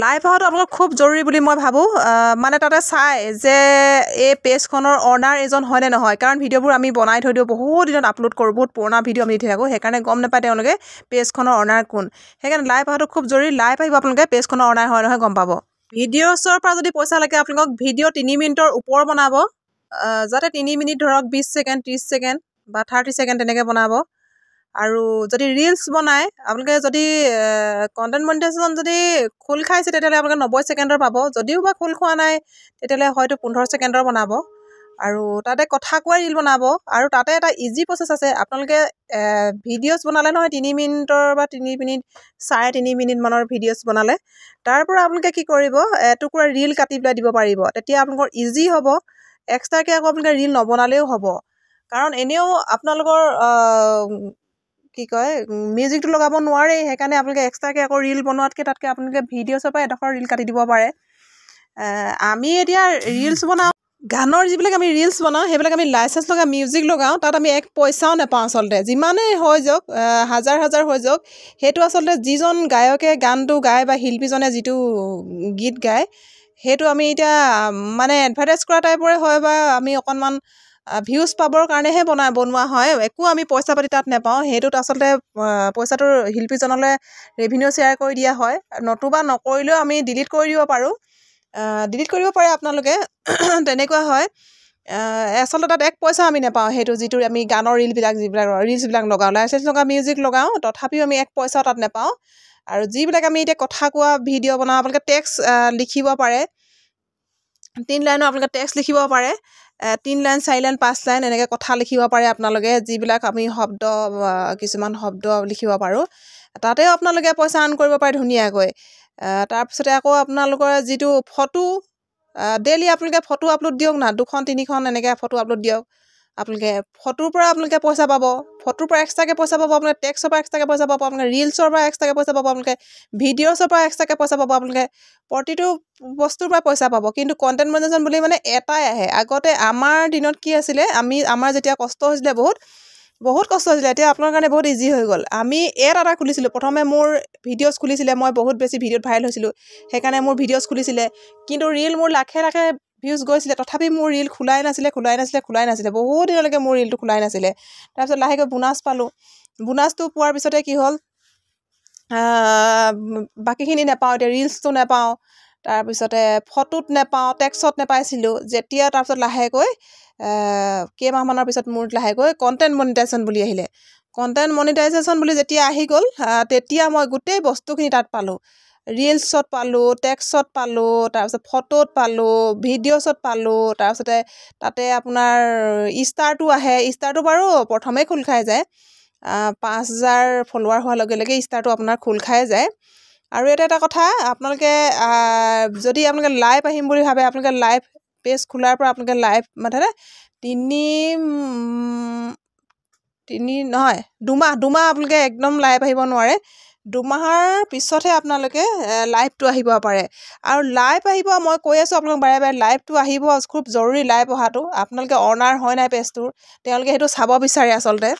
live অহাটো আপোনালোক খুব জৰুৰী বুলি মই ভাবোঁ মানে তাতে চাই যে এই পেজখনৰ অনাৰ এজন হয়নে নহয় কাৰণ ভিডিঅ'বোৰ আমি বনাই থৈ দিওঁ বহুত দিনত আপলোড কৰোঁ বহুত পুৰণা ভিডিঅ' আমি দি থাকোঁ সেইকাৰণে গম নাপায় তেওঁলোকে পেজখনৰ অনাৰ কোন সেইকাৰণে লাইভ অহাটো খুব জৰুৰী লাইভ আহিব আপোনালোকে পেজখনৰ অনাৰ হয় নহয় গম পাব ভিডিঅ'ছৰ পৰা যদি পইচা লাগে আপোনালোকক ভিডিঅ' 3 মিনিটৰ ওপৰ বনাব যাতে 3 মিনিট ধৰক 20 ছেকেণ্ড 30 ছেকেণ্ড বা 30 ছেকেণ্ড তেনেকৈ বনাব আৰু যদি ৰিলছ বনায় আপোনালোকে যদি কণ্টেণ্ট মনিটাইজেশ্যন যদি খোল খাইছে তেতিয়াহ'লে আপোনালোকে 90 ছেকেণ্ডৰ পাব যদিও বা খোল খোৱা নাই তেতিয়াহ'লে হয়তো 15 ছেকেণ্ডৰ বনাব আৰু তাতে কথা কোৱা ৰিল বনাব আৰু তাতে এটা ইজি প্ৰচেছ আছে আপোনালোকে ভিডিঅ'ছ বনালে নহয় 3 মিনিটৰ বা 3 মিনিট 3.5 মিনিটমানৰ ভিডিঅ'ছ বনালে তাৰ পৰা আপোনালোকে কি কৰিব এটুকুৰা ৰিল কাটি পেলাই দিব পাৰিব তেতিয়া আপোনালোকৰ ইজি হ'ব এক্সট্ৰাকৈ আকৌ আপোনালোকে ৰিল নবনালেও হ'ব কাৰণ এনেও আপোনালোকৰ কি কয় মিউজিকটো লগাব নোৱাৰেই সেইকাৰণে আপোনালোকে এক্সট্ৰাকৈ আকৌ ৰিল বনোৱাতকৈ তাতকৈ আপোনালোকে ভিডিঅ'ছৰ পৰা এডোখৰ ৰিল কাটি দিব পাৰে আমি এতিয়া ৰিলছ বনাওঁ গানৰ যিবিলাক আমি ৰিলছ বনাওঁ সেইবিলাক আমি লাইচেঞ্চ লগাওঁ মিউজিক লগাওঁ তাত আমি 1 পইচাও নাপাওঁ আচলতে যিমানেই হৈ যাওক হাজাৰ হৈ যাওক সেইটো আচলতে যিজন গায়কে গানটো গায় বা শিল্পীজনে যিটো গীত গায় সেইটো আমি এতিয়া মানে এডভাৰটাইজ কৰা টাইপৰে হয় বা আমি অকণমান ভিউজ পাবৰ কাৰণেহে বনোৱা হয় একো আমি পইচা পাতি তাত নাপাওঁ সেইটোত আচলতে পইচাটো শিল্পীজনলৈ ৰেভিনিউ শ্বেয়াৰ কৰি দিয়া হয় নতুবা নকৰিলেও আমি ডিলিট কৰি দিব পাৰোঁ ডিলিট কৰিব পাৰে আপোনালোকে তেনেকুৱা হয় আচলতে তাত 1 পইচা আমি নাপাওঁ সেইটো যিটো আমি গানৰ ৰিলছবিলাক লগাওঁ লাইচেঞ্চ লগাওঁ মিউজিক লগাওঁ তথাপিও আমি 1 পইচাও তাত নাপাওঁ আৰু যিবিলাক আমি এতিয়া কথা কোৱা ভিডিঅ' বনাওঁ আপোনালোকে টেক্সট লিখিব পাৰে 3 লাইনৰ আপোনালোকে টেক্সট লিখিব পাৰে 3 লাইন 4 লাইন 5 লাইন এনেকৈ কথা লিখিব পাৰে আপোনালোকে যিবিলাক আমি শব্দ কিছুমান শব্দ লিখিব পাৰোঁ তাতেও আপোনালোকে পইচা আৰ্ণ কৰিব পাৰে ধুনীয়াকৈ তাৰপিছতে আকৌ আপোনালোকৰ যিটো ফটো ডেইলি আপোনালোকে ফটো আপলোড দিয়ক না 2খন 3খন এনেকৈ ফটো আপলোড দিয়ক আপোনালোকে ফটোৰ পৰা আপোনালোকে পইচা পাব ফটোৰ পৰা এক্সট্ৰাকৈ পইচা পাব আপোনালোকে টেক্সটৰ পৰা এক্সট্ৰাকৈ পইচা পাব আপোনালোকে ৰিলছৰ পৰা এক্সট্ৰাকৈ পইচা পাব আপোনালোকে ভিডিঅ'ছৰ পৰা এক্সট্ৰাকৈ পইচা পাব আপোনালোকে প্ৰতিটো বস্তুৰ পৰা পইচা পাব কিন্তু কণ্টেণ্ট মনিটাইজেশ্যন বুলি মানে এটাই আহে আগতে আমাৰ দিনত কি আছিলে আমাৰ যেতিয়া কষ্ট হৈছিলে বহুত কষ্ট হৈছিলে এতিয়া আপোনাৰ কাৰণে বহুত ইজি হৈ গ'ল আমি এটা খুলিছিলোঁ প্ৰথমে মোৰ ভিডিঅ'ছ খুলিছিলে মই বহুত বেছি ভিডিঅ'ত ভাইৰেল হৈছিলোঁ সেইকাৰণে মোৰ ভিডিঅ'ছ খুলিছিলে কিন্তু ৰিল মোৰ লাখে ভিউজ গৈছিলে তথাপি মোৰ ৰিল খোলাই নাছিলে বহুত দিনলৈকে মোৰ ৰিলটো খোলাই নাছিলে তাৰপিছত লাহেকৈ বোনাছ পালোঁ বোনাছটো পোৱাৰ পিছতে কি হ'ল বাকীখিনি নাপাওঁ এতিয়া ৰিলছটো নাপাওঁ তাৰপিছতে ফটোত নাপাওঁ টেক্সট নাপাইছিলোঁ যেতিয়া তাৰপিছত লাহেকৈ কেইমাহমানৰ পিছত মোৰ লাহেকৈ কণ্টেণ্ট মনিটাইজেশ্যন বুলি আহিলে কণ্টেণ্ট মনিটাইজেশ্যন বুলি যেতিয়া আহি গ'ল তেতিয়া মই গোটেই বস্তুখিনি তাত পালোঁ ৰিলছত পালোঁ টেক্সট পালোঁ তাৰপিছত ফটোত পালোঁ ভিডিঅ'ছত পালোঁ তাৰপিছতে তাতে আপোনাৰ ষ্টাৰটো আহে ষ্টাৰটো বাৰু প্ৰথমেই খোল খাই যায় 5000 ফলোৱাৰ হোৱাৰ লগে লগে ষ্টাৰটো আপোনাৰ খোল খাই যায় আৰু এটা কথা আপোনালোকে যদি আপোনালোকে লাইভ আহিম বুলি ভাবে আপোনালোকে লাইভ পেজ খোলাৰ পৰা আপোনালোকে লাইভ মানে 2মাহ আপোনালোকে একদম লাইভ আহিব নোৱাৰে 2 মাহৰ পিছতহে আপোনালোকে লাইভটো আহিব পাৰে আৰু লাইভ আহিব মই কৈ আছোঁ আপোনালোক বাৰে লাইভটো আহিব খুব জৰুৰী লাইভ অহাটো আপোনালোকে অনাৰ হয় নাই পেজটোৰ তেওঁলোকে সেইটো চাব বিচাৰে আচলতে